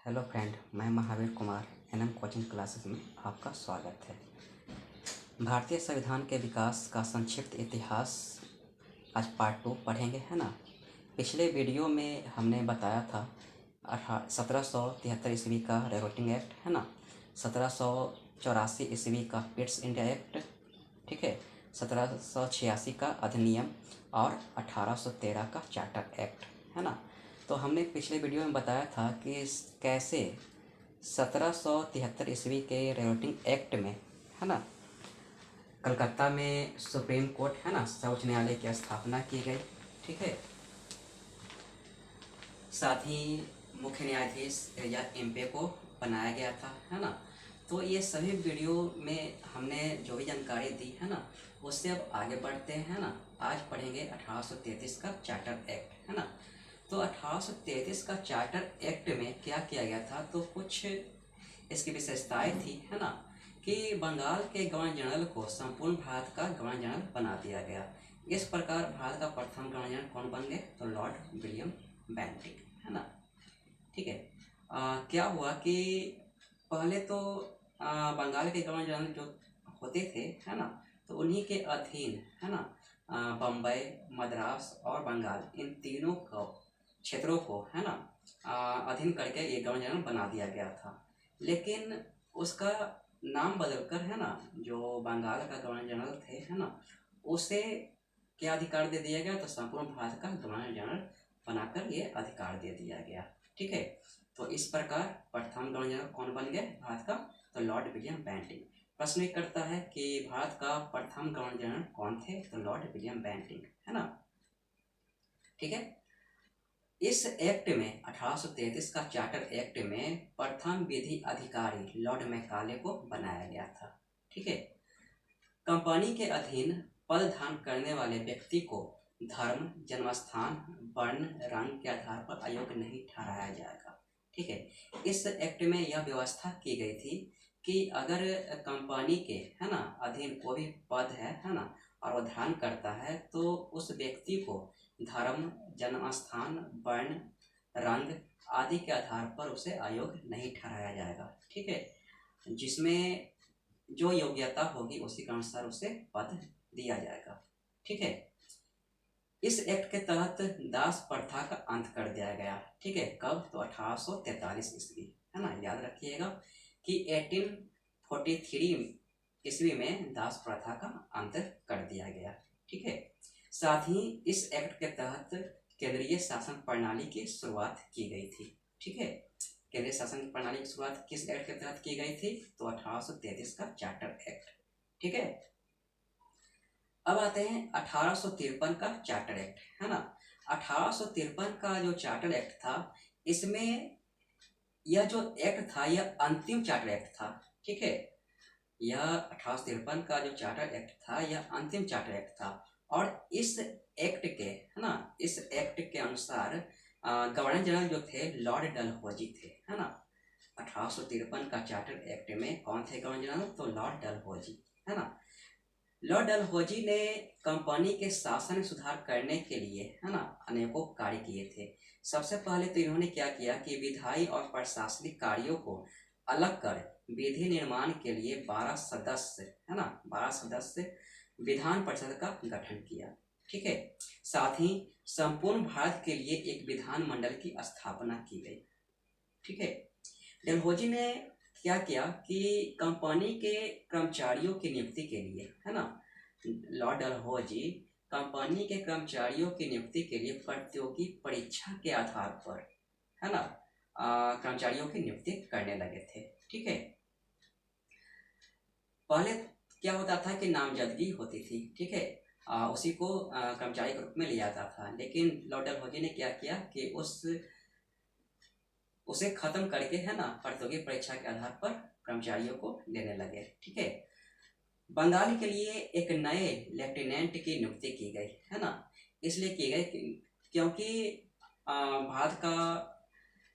Hello friend, मैं Mahavir Kumar NM coaching classes में आपका स्वागत है। भारतीय संविधान के विकास का संक्षिप्त इतिहास आज पार्ट 2 पढ़ेंगे, है ना। पिछले वीडियो में हमने बताया था 1773 ईस्वी का रेगुलेटिंग एक्ट, है ना। 1784 ईस्वी का पिट्स इंडिया एक्ट, ठीक है। 1786 का अधिनियम और 1813 का चार्टर एक्ट, है ना। तो हमने पिछले वीडियो में बताया था कि कैसे 1773 ईस्वी के रेगुलेटिंग एक्ट में, है ना, कलकत्ता में सुप्रीम कोर्ट, है ना, सर्वोच्च न्यायालय की स्थापना की गई, ठीक है। साथ ही मुख्य न्यायाधीश या एमपी को बनाया गया था, है ना। तो ये सभी वीडियो में हमने जो भी जानकारी दी, है ना, उससे अब आगे बढ़ते हैं, है ना। आज पढ़ेंगे 1833 का चार्टर एक्ट, है ना। तो 1833 का चार्टर एक्ट में क्या किया गया था, तो कुछ इसकी विशेषताएं थी, है ना, कि बंगाल के गवर्नर जनरल को संपूर्ण भारत का गवर्नर जनरल बना दिया गया। इस प्रकार भारत का प्रथम गवर्नर जनरल कौन बन गए, तो लॉर्ड विलियम बेंटिक, है ना, ठीक है। क्या हुआ कि पहले तो बंगाल के गवर्नर जनरल जो होते थे, है ना, तो उन्हीं के अधीन, है ना, बम्बई, मद्रास और बंगाल, इन तीनों को क्षेत्रों को, है ना, अधीन करके ये गवर्नर जनरल बना दिया गया था। लेकिन उसका नाम बदलकर, है ना, जो बंगाल का गवर्नर जनरल थे, है ना, उसे क्या अधिकार दे दिया गया, तो संपूर्ण भारत का गवर्नर जनरल बनाकर ये अधिकार दे दिया गया, ठीक है। तो इस प्रकार प्रथम गवर्नर जनरल कौन बन गए भारत का, तो लॉर्ड विलियम बेंटिक। प्रश्न ये करता है कि भारत का प्रथम गवर्नर जनरल कौन थे, तो लॉर्ड विलियम बेंटिक, है ना, ठीक है। इस एक्ट में 1833 का चार्टर एक्ट में प्रथम विधि अधिकारी लॉर्ड मैकाले को बनाया गया था, ठीक है। कंपनी के अधीन पद धारण करने वाले व्यक्ति को धर्म, जन्मस्थान, वर्ण, रंग के आधार पर अयोग्य नहीं ठहराया जाएगा, ठीक है। इस एक्ट में यह व्यवस्था की गई थी कि अगर कंपनी के, है ना, अधीन कोई भी पद है ना, और वो धारण करता है, तो उस व्यक्ति को धर्म, जन्मस्थान, वर्ण, रंग आदि के आधार पर उसे अयोग्य नहीं ठहराया जाएगा, ठीक है। जिसमें जो योग्यता होगी उसी के अनुसार उसे पद दिया जाएगा, ठीक है। इस एक्ट के तहत दास प्रथा का अंत कर दिया गया, ठीक है। कब, तो 1843 ईस्वी, है ना। याद रखिएगा कि 1843 ईस्वी में दास प्रथा का अंत कर दिया गया, ठीक है। साथ ही इस एक्ट के तहत केंद्रीय शासन प्रणाली की शुरुआत की गई थी, ठीक है। केंद्रीय शासन प्रणाली की शुरुआत किस एक्ट के तहत की गई थी, तो 1833 का चार्टर एक्ट, ठीक है। अब आते हैं 1853 का चार्टर एक्ट, है ना। 1853 का जो चार्टर एक्ट था, इसमें यह जो एक्ट था यह अंतिम चार्टर एक्ट था, ठीक है। यह 1853 का जो चार्टर एक्ट था यह अंतिम चार्टर एक्ट था। और इस एक्ट के, है ना, इस एक्ट के अनुसार गवर्नर जनरल जो थे लॉर्ड डलहौजी थे, है ना। 1853 का चार्टर एक्ट में कौन थे गवर्नर जनरल, तो लॉर्ड डलहौजी, है ना। लॉर्ड डलहौजी ने कंपनी के शासन में सुधार करने के लिए, है ना, अनेकों कार्य किए थे। सबसे पहले तो इन्होंने क्या किया कि विधायी और प्रशासनिक कार्यों को अलग कर विधि निर्माण के लिए 12 सदस्य, है ना, 12 सदस्य विधान परिषद का गठन किया, ठीक है। साथ ही संपूर्ण भारत के लिए एक विधान मंडल की स्थापना की गई, ठीक है। डलहौजी ने क्या किया कि कंपनी के कर्मचारियों की नियुक्ति के लिए, है ना, लॉर्ड डलहौजी कंपनी के कर्मचारियों की नियुक्ति के लिए प्रतियोगी परीक्षा के आधार पर, है ना, कर्मचारियों की नियुक्ति करने लगे थे, ठीक है। पहले क्या होता था कि नामजदगी होती थी, ठीक है, उसी को कर्मचारी के रूप में लिया जाता था। लेकिन लॉर्ड डलहौजी ने क्या किया कि उसे खत्म करके, है ना, प्रतियोगी परीक्षा के आधार पर कर्मचारियों को लेने लगे, ठीक है। बंगाल के लिए एक नए लेफ्टिनेंट की नियुक्ति की गई, है ना। इसलिए की गई क्योंकि भारत का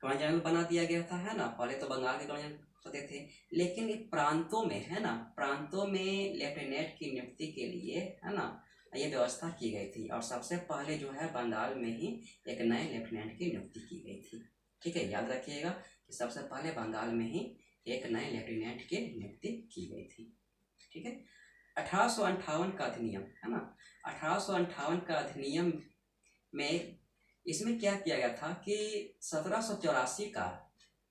गवर्नर जनरल बना दिया गया था, है ना। पहले तो बंगाल के गवर्नर होते थे, लेकिन प्रांतों में, है ना, प्रांतों में लेफ्टिनेंट की नियुक्ति के लिए, है ना, ये व्यवस्था की गई थी। और सबसे पहले जो है बंगाल में ही एक नए लेफ्टिनेंट की नियुक्ति की गई थी, ठीक है, याद रखिएगा कि सबसे पहले बंगाल में ही एक नए लेफ्टिनेंट की नियुक्ति की गई थी। ठीक है, 1858 का अधिनियम है ना, 1858 का अधिनियम में इसमें क्या किया गया था कि 1784 का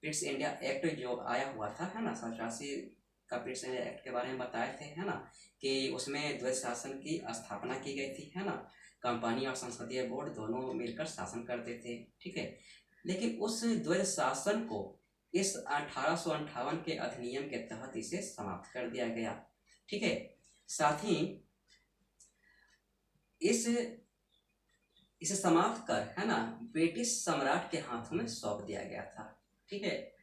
ब्रिटिश इंडिया एक्ट जो आया हुआ था है ना, 1784 का ब्रिटिश इंडिया एक्ट के बारे में बताए थे है ना, कि उसमें द्वैध शासन की स्थापना की गई थी है ना, कंपनी और संसदीय बोर्ड दोनों मिलकर शासन करते थे। ठीक है, लेकिन उस द्वैध शासन को इस 1858 के अधिनियम के तहत इसे समाप्त कर दिया गया। ठीक है, साथ ही इसे समाप्त कर है ना ब्रिटिश सम्राट के हाथों में सौंप दिया गया था। ठीक है,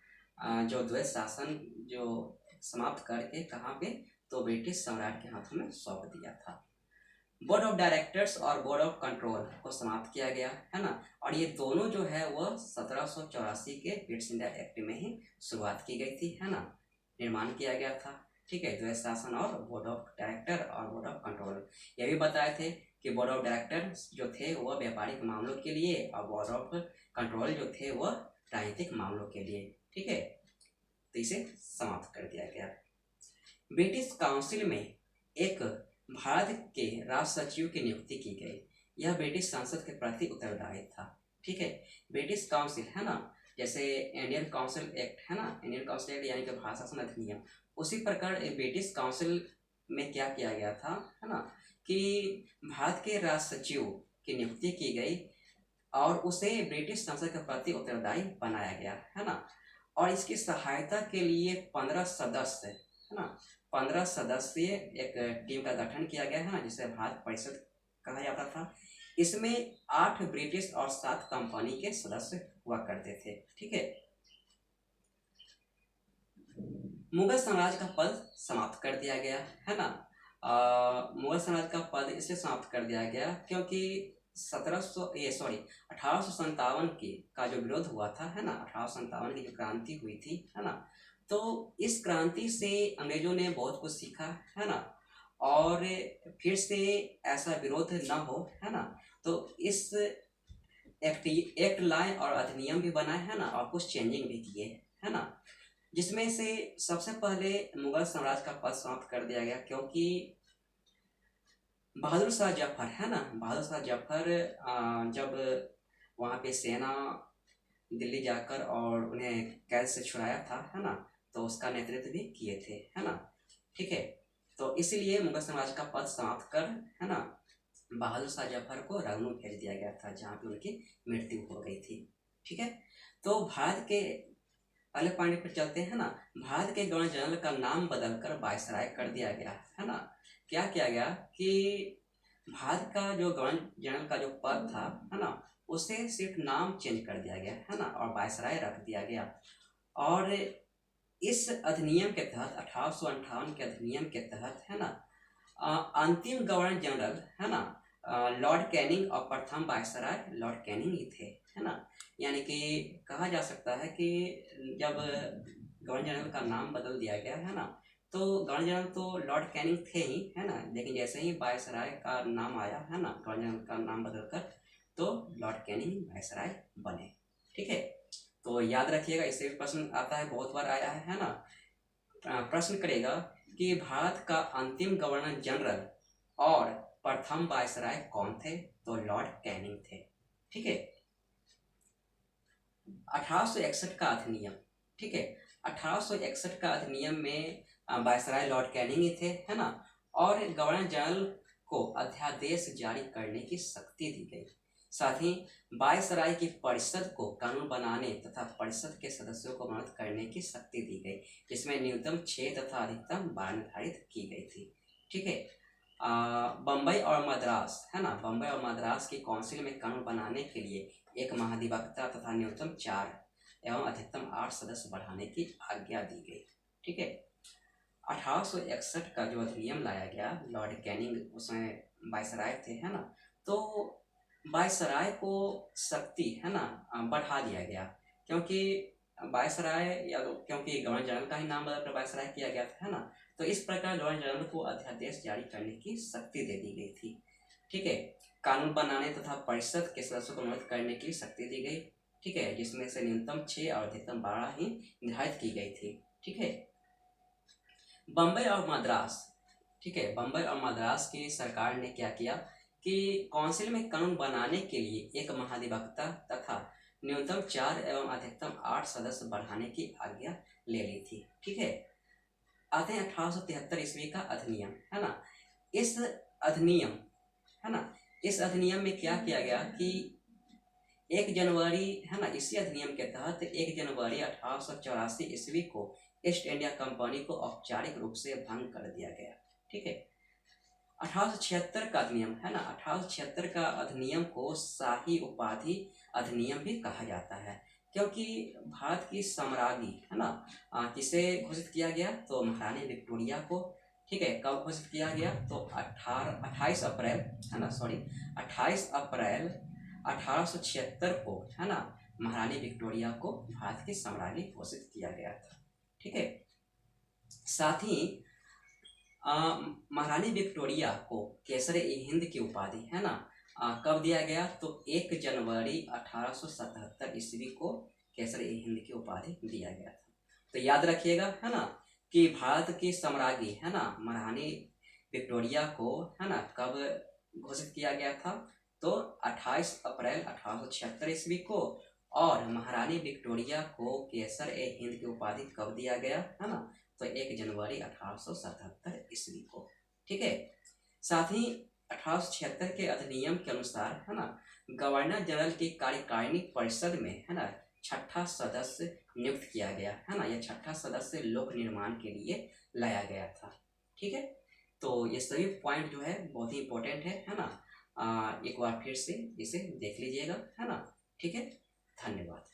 जो द्वैध शासन जो समाप्त करके कहाँ पे, तो ब्रिटिश सम्राट के हाथों में सौंप दिया था। बोर्ड ऑफ डायरेक्टर्स और बोर्ड ऑफ कंट्रोल को समाप्त किया गया है ना, और ये दोनों जो है वह 1784 के ब्रिटिश इंडिया एक्ट में ही शुरुआत की गई थी है ना, निर्माण किया गया था। ठीक है, द्वैध शासन और बोर्ड ऑफ डायरेक्टर और बोर्ड ऑफ कंट्रोल, ये भी बताए थे कि बोर्ड ऑफ डायरेक्टर जो थे वह व्यापारिक मामलों के लिए और बोर्ड ऑफ कंट्रोल जो थे वह राजनीतिक मामलों के लिए। ठीक है, तो इसे समाप्त कर दिया गया। ब्रिटिश काउंसिल में एक भारत के राज सचिव की नियुक्ति की गई। यह ब्रिटिश संसद के प्रति उत्तरदायी था। ठीक है, ब्रिटिश काउंसिल है ना, जैसे इंडियन काउंसिल एक्ट है ना, इंडियन काउंसिल एक्ट यानी कि भारत शासन अधिनियम, उसी प्रकार ब्रिटिश काउंसिल में क्या किया गया था है ना, कि भारत के राज सचिव की नियुक्ति की गई और उसे ब्रिटिश संसद के प्रति उत्तरदायी बनाया गया है ना, और इसकी सहायता के लिए 15 सदस्य है ना, 15 सदस्यीय एक टीम का गठन किया गया है ना, जिसे भारत परिषद कहा जाता था। इसमें 8 ब्रिटिश और 7 कंपनी के सदस्य हुआ करते थे। ठीक है, मुगल साम्राज्य का पद समाप्त कर दिया गया है ना। मुगल साम्राज्य का पद इसलिए समाप्त कर दिया गया क्योंकि 1857 की का जो विरोध हुआ था है ना, 1857 की जो क्रांति हुई थी है ना, तो इस क्रांति से अंग्रेजों ने बहुत कुछ सीखा है ना, और फिर से ऐसा विरोध न हो है ना, तो इस एक्ट लाए और अधिनियम भी बनाए है ना, और कुछ चेंजिंग भी किए है ना, जिसमें से सबसे पहले मुगल साम्राज्य का पद समाप्त कर दिया गया क्योंकि बहादुर शाह जफर है ना, बहादुर शाह जफर जब वहाँ पे सेना दिल्ली जाकर और उन्हें कैद से छुड़ाया था है ना, तो उसका नेतृत्व भी किए थे है ना। ठीक है, तो इसीलिए मुगल साम्राज्य का पद समाप्त कर है ना बहादुर शाह जफर को रंगनू भेज दिया गया था, जहाँ पे उनकी मृत्यु हो गई थी। ठीक है, तो भारत के अगले पॉइंट पर चलते हैं ना। भारत के गवर्नर जनरल का नाम बदलकर वायसराय कर दिया गया है ना। क्या किया गया कि भारत का जो गवर्नर जनरल का जो पद था है ना, उसे सिर्फ नाम चेंज कर दिया गया है ना, और वायसराय रख दिया गया। और इस अधिनियम के तहत 1858 के अधिनियम के तहत है ना, अंतिम गवर्नर जनरल है ना लॉर्ड कैनिंग और प्रथम वायसराय लॉर्ड कैनिंग ही थे है ना। यानी कि कहा जा सकता है कि जब गवर्नर जनरल का नाम बदल दिया गया है ना, तो गवर्नर जनरल तो लॉर्ड कैनिंग थे ही है ना, लेकिन जैसे ही वायसराय का नाम आया है ना, गवर्नर जनरल का नाम बदलकर, तो लॉर्ड कैनिंग वायसराय बने। ठीक है, तो याद रखिएगा, इससे भी प्रश्न आता है, बहुत बार आया है ना। प्रश्न करेगा कि भारत का अंतिम गवर्नर जनरल और प्रथम वायसराय कौन थे, तो लॉर्ड कैनिंग थे। ठीक है, 1861 का अधिनियम। ठीक है, 1861 का अधिनियम में वायसराय लॉर्ड कैनिंग ही थे है ना, और गवर्नर जनरल को अध्यादेश जारी करने की शक्ति दी गई। साथ ही वायसराय की परिषद को कानून बनाने तथा परिषद के सदस्यों को मदद करने की शक्ति दी गई, जिसमें न्यूनतम 6 तथा अधिकतम 12 निर्धारित की गई थी। ठीक है, बम्बई और मद्रास है ना, बम्बई और मद्रास की काउंसिल में कानून बनाने के लिए एक महाधिवक्ता तथा न्यूनतम 4 एवं अधिकतम 8 सदस्य बढ़ाने की आज्ञा दी गई। ठीक है, 1861 का जो अधिनियम लाया गया, लॉर्ड कैनिंग उसमें वायसराय थे है ना, तो वायसराय को शक्ति है ना बढ़ा दिया गया, क्योंकि वायसराय या क्योंकि गवर्नर जनरल का ही नाम बदलकर वायसराय किया गया था है ना, तो इस प्रकार गवर्नर जनरल को अध्यादेश जारी करने की शक्ति दे दी गई थी। ठीक है, कानून बनाने तथा परिषद के सदस्यों को मदद करने की शक्ति दी गई। ठीक है, जिसमें से न्यूनतम 6 और अधिकतम 12 ही निर्धारित की गई थी। ठीक है, बम्बई और मद्रास, ठीक है, बम्बई और मद्रास की सरकार ने क्या किया कि काउंसिल में कानून बनाने के लिए एक महाधिवक्ता तथा न्यूनतम 4 एवं अधिकतम 8 सदस्य बढ़ाने की आज्ञा ले ली थी। ठीक है, आते हैं 1873 ईस्वी का अधिनियम, है ना। इस अधिनियम, है ना, इस अधिनियम में क्या किया गया कि 1 जनवरी, है ना, इसी अधिनियम के तहत 1 जनवरी 1884 ईस्वी को ईस्ट इंडिया कंपनी को औपचारिक रूप से भंग कर दिया गया। ठीक है, 1876 का अधिनियम, है ना, 1876 का अधिनियम को शाही उपाधि अधिनियम भी कहा जाता है, क्योंकि भारत की साम्राज्ञी, है ना, किसे घोषित किया गया, तो महारानी विक्टोरिया को। ठीक है, कब घोषित किया गया, तो 28 अप्रैल, है ना, सॉरी 28 अप्रैल 1876 को, है ना, महारानी विक्टोरिया को भारत की साम्राज्ञी घोषित किया गया था। ठीक है, साथ ही महारानी विक्टोरिया को केसर-ए-हिंद की उपाधि, है ना, कब दिया गया, तो 1 जनवरी 1877 ईस्वी को केसर-ए-हिंद की उपाधि दिया गया था। तो याद रखिएगा, है ना, कि भारत की साम्राज्ञी, है ना, महारानी विक्टोरिया को, है ना, कब घोषित किया गया था, तो 28 अप्रैल 1876 ईस्वी को, और महारानी विक्टोरिया को केसर-ए-हिंद की उपाधि कब दिया गया, है ना, तो 1 जनवरी 1877 ईस्वी को। ठीक है, साथ ही 1876 के अधिनियम के अनुसार, है ना, गवर्नर जनरल की कार्यकारिणी परिषद में, है ना, 6ठा सदस्य नियुक्त किया गया, है ना। यह 6ठा सदस्य लोक निर्माण के लिए लाया गया था। ठीक है, तो ये सभी पॉइंट जो है बहुत ही इंपॉर्टेंट है ना। एक बार फिर से इसे देख लीजिएगा, है ना। ठीक है, धन्यवाद।